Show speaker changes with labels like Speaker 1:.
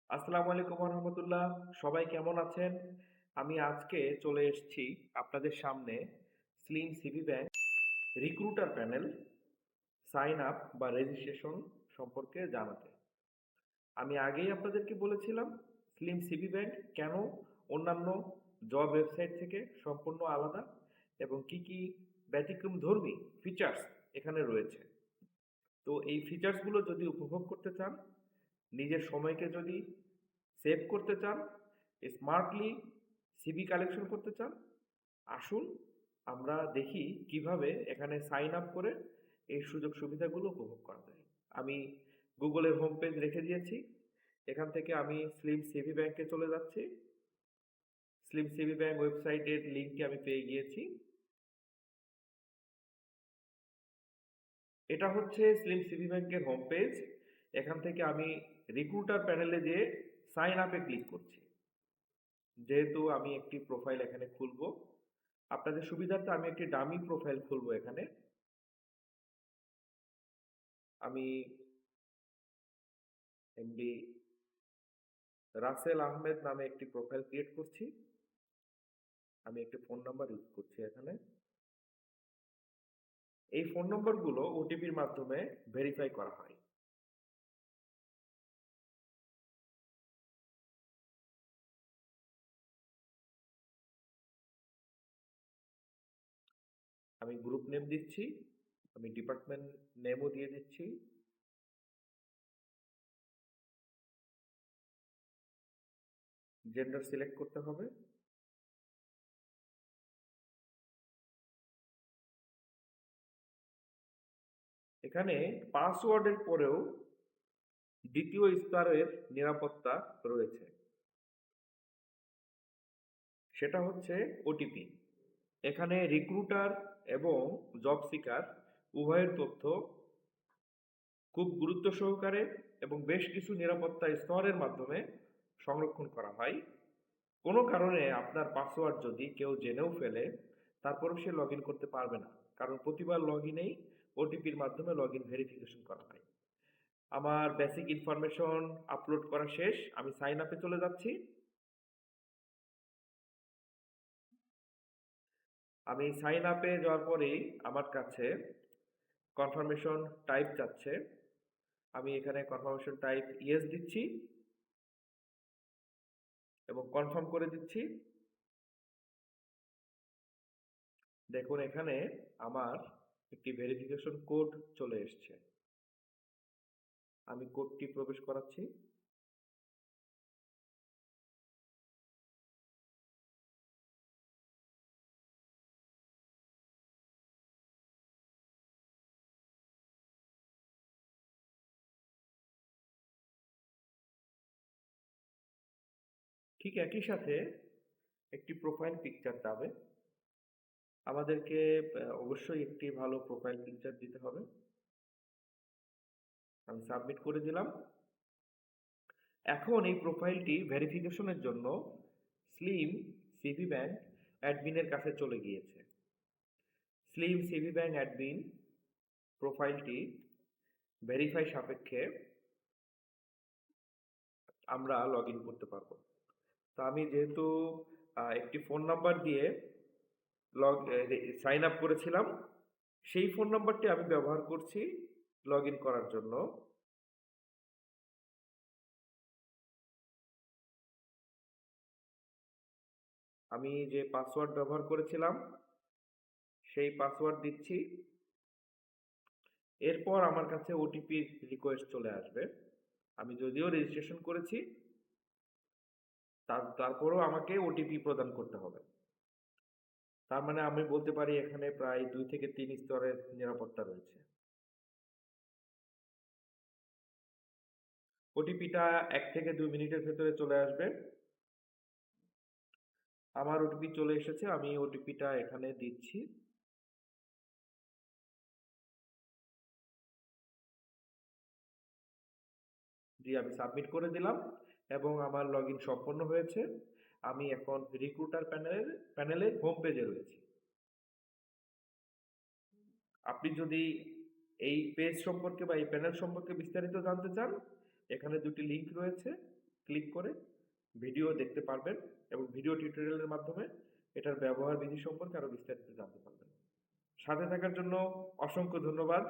Speaker 1: আসসালামু আলাইকুম রহমতুল্লাহ। সবাই কেমন আছেন? আমি আজকে চলে এসেছি আপনাদের সামনে slim CV bank recruiter panel sign up বা রেজিস্ট্রেশন সম্পর্কে জানাতে। আমি আগেই আপনাদেরকে বলেছিলাম স্লিম সিভি ব্যাংক কেন অন্যান্য জব ওয়েবসাইট থেকে সম্পূর্ণ আলাদা এবং কি কি ব্যতিক্রমধর্মী ফিচার্স এখানে রয়েছে। তো এই ফিচার্সগুলো যদি উপভোগ করতে চান, নিজের সময়কে যদি সেভ করতে চান, স্মার্টলি সিভি কালেকশন করতে চান, আসুন আমরা দেখি কিভাবে এখানে সাইন আপ করে এই সুযোগ সুবিধাগুলো উপভোগ করা যায়। আমি গুগলের হোম পেজ রেখে দিয়েছি। এখান থেকে আমি স্লিম সিভি ব্যাংকে চলে যাচ্ছি। স্লিম সিভি ব্যাংক ওয়েবসাইটের লিঙ্কটি আমি পেয়ে গিয়েছি। এটা হচ্ছে স্লিম সিভি ব্যাংকের হোম পেজ। এখান থেকে আমি রিক্রুটার প্যানেলে যেয়ে সাইন আপে ক্লিক করছি। যেহেতু আমি একটি প্রোফাইল এখানে খুলবো, আপনাদের সুবিধার্থে আমি একটি ডামি প্রোফাইল খুলবো এখানে। আমি এমডি রাসেল আহমেদ নামে একটি প্রোফাইল ক্রিয়েট করছি। আমি একটি ফোন নাম্বার ইউজ করছি এখানে। এই ফোন নম্বরগুলো ওটিপির মাধ্যমে ভেরিফাই করা হয়। আমি গ্রুপ নেম দিচ্ছি, আমি ডিপার্টমেন্ট নেমও দিয়ে দিচ্ছি। জেন্ডার সিলেক্ট করতে হবে। এখানে পাসওয়ার্ডের পরেও দ্বিতীয় স্তরের নিরাপত্তা রয়েছে, সেটা হচ্ছে ওটিপি। এখানে রিক্রুটার এবং জব সিকার উভয়ের তথ্য খুব গুরুত্ব সহকারে এবং বেশ কিছু নিরাপত্তা স্তরের মাধ্যমে সংরক্ষণ করা হয়। কোনো কারণে আপনার পাসওয়ার্ড যদি কেউ জেনেও ফেলে, তারপরেও সে লগ ইন করতে পারবে না, কারণ প্রতিবার লগ ইনেই ওটিপির মাধ্যমে লগ ইন ভেরিফিকেশন করা হয়। আমার বেসিক ইনফরমেশন আপলোড করা শেষ। আমি সাইন আপে চলে যাচ্ছি। আমি সাইন আপে যাওয়ার পরেই আমার কাছে কনফার্মেশন টাইপ চাচ্ছে। আমি এখানে কনফার্মেশন টাইপ ইয়েস দিচ্ছি এবং কনফার্ম করে দিচ্ছি। দেখুন এখানে আমার একটি ভেরিফিকেশন কোড চলে এসছে। আমি কোডটি প্রবেশ করাচ্ছি। ঠিক একই সাথে একটি প্রোফাইল পিকচার যাবে। আমাদেরকে অবশ্যই একটি ভালো প্রোফাইল পিকচার দিতে হবে। আমি সাবমিট করে দিলাম। এখন এই প্রোফাইলটি ভেরিফিকেশনের জন্য স্লিম সিভি ব্যাংক অ্যাডমিনের কাছে চলে গিয়েছে। স্লিম সিভি ব্যাংক অ্যাডমিন প্রোফাইলটি ভেরিফাই সাপেক্ষে আমরা লগ ইন করতে পারবো। তো আমি যেহেতু একটি ফোন নাম্বার দিয়ে লগ সাইন আপ করেছিলাম, সেই ফোন নাম্বারটি আমি ব্যবহার করছি লগ ইন করার জন্য। আমি যে পাসওয়ার্ড ব্যবহার করেছিলাম সেই পাসওয়ার্ড দিচ্ছি। এরপর আমার কাছে ওটিপির রিকোয়েস্ট চলে আসবে। আমি যদিও রেজিস্ট্রেশন করেছি, তারপরেও আমাকে ওটিপি প্রদান করতে হবে। তার মানে আমি বলতে পারি এখানে প্রায় 2 থেকে 3 স্তরের নিরাপত্তা রয়েছে। ওটিপিটা 1 থেকে 2 মিনিটের ভেতরে চলে আসবে। আমার ওটিপি চলে এসেছে, আমি ওটিপিটা এখানে দিচ্ছি। জি, আমি সাবমিট করে দিলাম এবং আমার লগইন সম্পন্ন হয়েছে। আমি এখন রিক্রুটার প্যানেলের হোম পেজে রয়েছি। আপনি যদি এই পেজ সম্পর্কে বা এই প্যানেল সম্পর্কে বিস্তারিত জানতে চান, এখানে দুটি লিংক রয়েছে। ক্লিক করে ভিডিও দেখতে পারবেন এবং ভিডিও টিউটোরিয়ালের মাধ্যমে এটার ব্যবহার বিধি সম্পর্কে আরও বিস্তারিত জানতে পারবেন। সাথে থাকার জন্য অসংখ্য ধন্যবাদ।